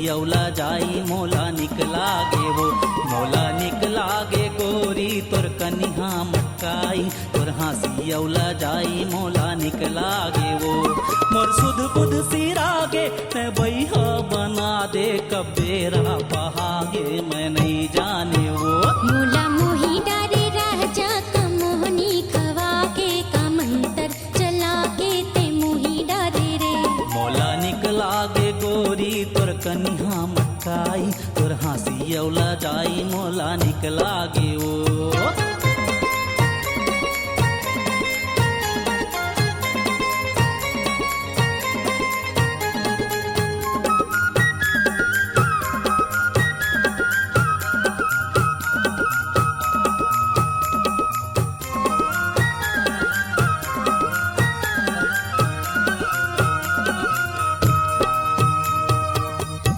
हाँसी अवला जाई मोला निकला गे वो। मोला निकला गे गोरी तोर कनिहा मटकाई, तोर हाँसी अवला जाई मोला निकला गे वो। मोर सुध बुध सिरागे ते बैहा बना दे, कब बेरा पहागे मैं नहीं जाने वो। मोला मोही डारे रह जा कमोहनी खवा के, कमंतर चला के ते मोही डारे रे। मोला निकला गे गोरी तोर कनिहा मटकाई, तोर हाँसी अवला जाई मोला निकला गे वो।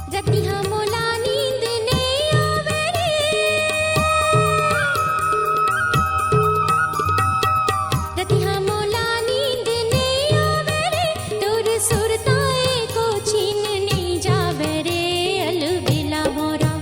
रतिहा मोला नींद ने आवे रे, रतिहा मोला नींद ने आवे रे। तोर सुरताए को छीन नहीं जावे रे, अलबेला मोरा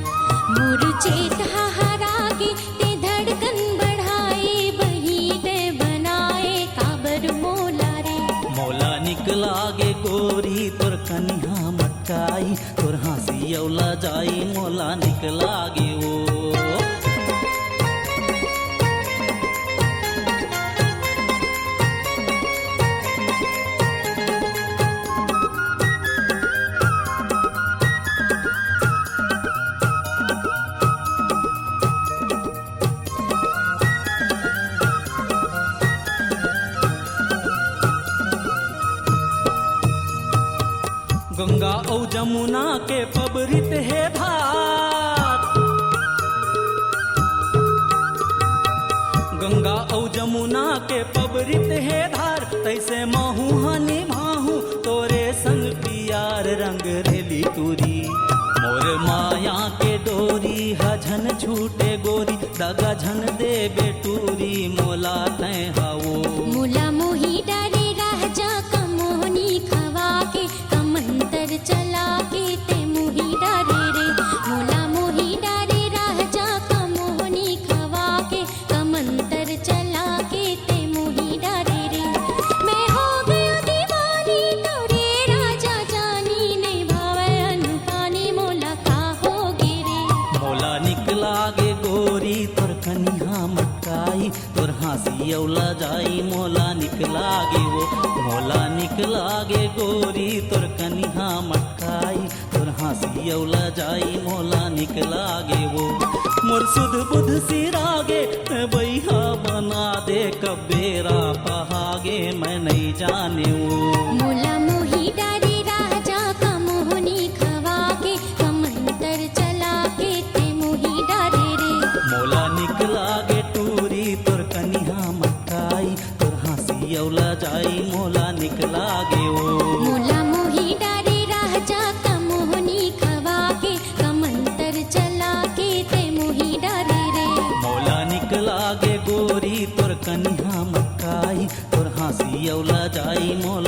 मोर चेत हारागे ते धड़कन बढ़ाए, बही ते बनाए काबर मोला रे। मोला निकला गे गोरी तोर कनिहा मटकाई, तोर हाँसी अवला जाई मोला निकला गे वो। गंगा और जमुना के पबरित है धार, गंगा और जमुना के पबरित है धार। तैसे महू हनी भाहू तोरे संग पियार, रंग रेली टूरी मोर माया के डोरी। हझन छूटे गोरी दगा झन दे बेटूरी, मोला तय हावो। मोला मोही डारे रह जा कमोहनी खवा के, कमंतर चला के ते मोही डारे रे। मोला मोही डारे रह जा कमोहनी खवा के, कमंतर चला के ते मोही डारे रे। मैं हो गयो दीवानी तोरे राजा जानी, नहीं भावे अनुपानी मोला का होगे रे। मोला निकला गे गोरी तोर कनिहा मटकाई, तोर हाँसी अवला जाई मोला निकला गे वो। मोला निकला गे गोरी तोर कनिहा मटकाई, तोर हाँसी अवला जाई मोला निकला गे वो। मोर सुध बुध सिरागे ते बैहा बना दे, कब बेरा पहागे मैं नहीं जाने वो। मोला मोही डारे राजा कमोहनी खवा के, कमंतर चला के ते मोही डारे रे। मोला निकला गे टूरी तोर कनिहा मटकाई, तोर हाँसी अवला जाई मोला निकला गे वो। मोला मोही डारे राजा कमोहनी खवा के, कमंतर चला के ते मोही डारे रे। मोला निकला गे गोरी तोर कनिहा मटकाई, तोर हाँसी अवला जाई मोला